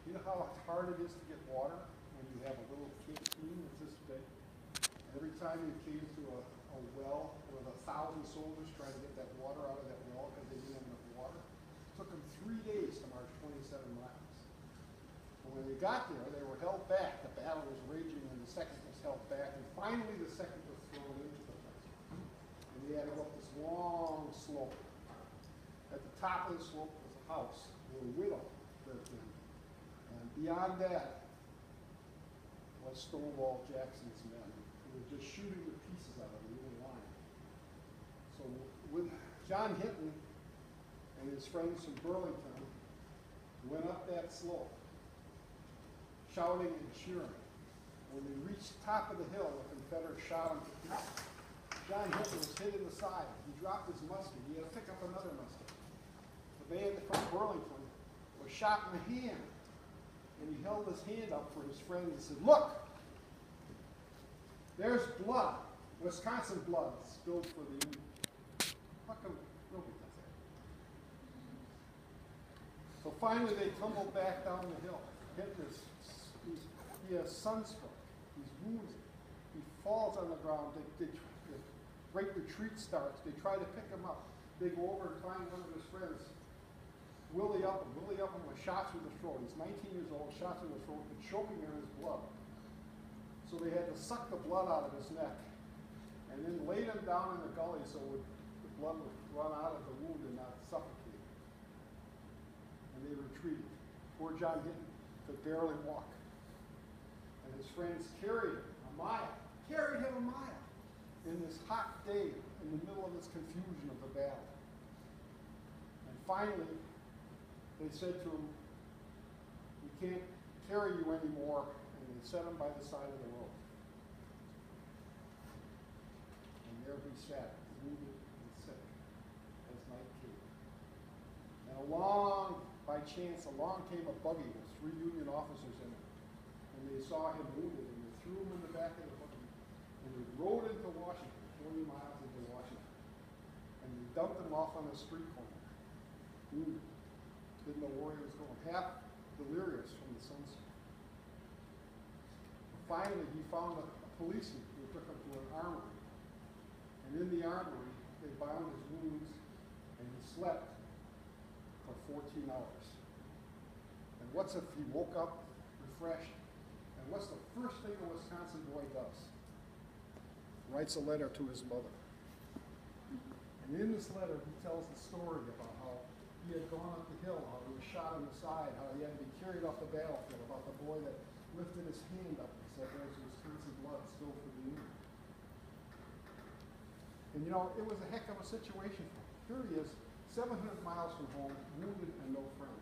You know how hard it is to get water when you have a little canteen that's this big? Every time you came to a well with 1,000 soldiers trying to get that water out of that well because they didn't have enough water, it took them 3 days to march 27 miles. And when they got there, they were held back. The battle was raging and the second was held back. And finally the second was thrown into the place. And they had to go up this long slope. At the top of the slope was a house where a widow lived in. And beyond that was Stonewall Jackson's men, who were just shooting the pieces out of the little line. So with John Hinton and his friends from Burlington went up that slope, shouting and cheering. When they reached the top of the hill, the Confederates shot him to death. John Hinton was hit in the side. He dropped his musket. He had to pick up another musket. The man from Burlington was shot in the hand. And he held his hand up for his friends and said, "Look, there's blood, Wisconsin blood spilled for the Union." How come nobody does that? So finally they tumbled back down the hill. He has sunstroke. He's wounded. He falls on the ground. The great retreat starts. They try to pick him up. They go over and find one of his friends, Willie Upham. Willie Upham was shot through the throat. He's 19 years old, shot through the throat, and choking on his blood. So they had to suck the blood out of his neck and then laid him down in the gully so the blood would run out of the wound and not suffocate. And they retreated. Poor John Hinton could barely walk. And his friends carried him a mile in this hot day in the middle of this confusion of the battle. And finally, they said to him, "We can't carry you anymore," and they set him by the side of the road. And there he sat, wounded and sick, as night came. And by chance, along came a buggy with 3 Union officers in it. And they saw him wounded, and they threw him in the back of the buggy. And they rode into Washington, 20 miles into Washington. And they dumped him off on a street corner, wounded. Didn't know where he was going, half delirious from the sunset. Finally, he found a policeman who took him to an armory. And in the armory, they bound his wounds, and he slept for 14 hours. And what's if he woke up refreshed? And what's the first thing a Wisconsin boy does? Writes a letter to his mother. And in this letter, he tells the story about how he had gone up the hill, how he was shot in the side, how he had to be carried off the battlefield, about the boy that lifted his hand up and said there's Wisconsin blood spilled for the Union. And you know, it was a heck of a situation for him. Here he is, 700 miles from home, wounded and no friends.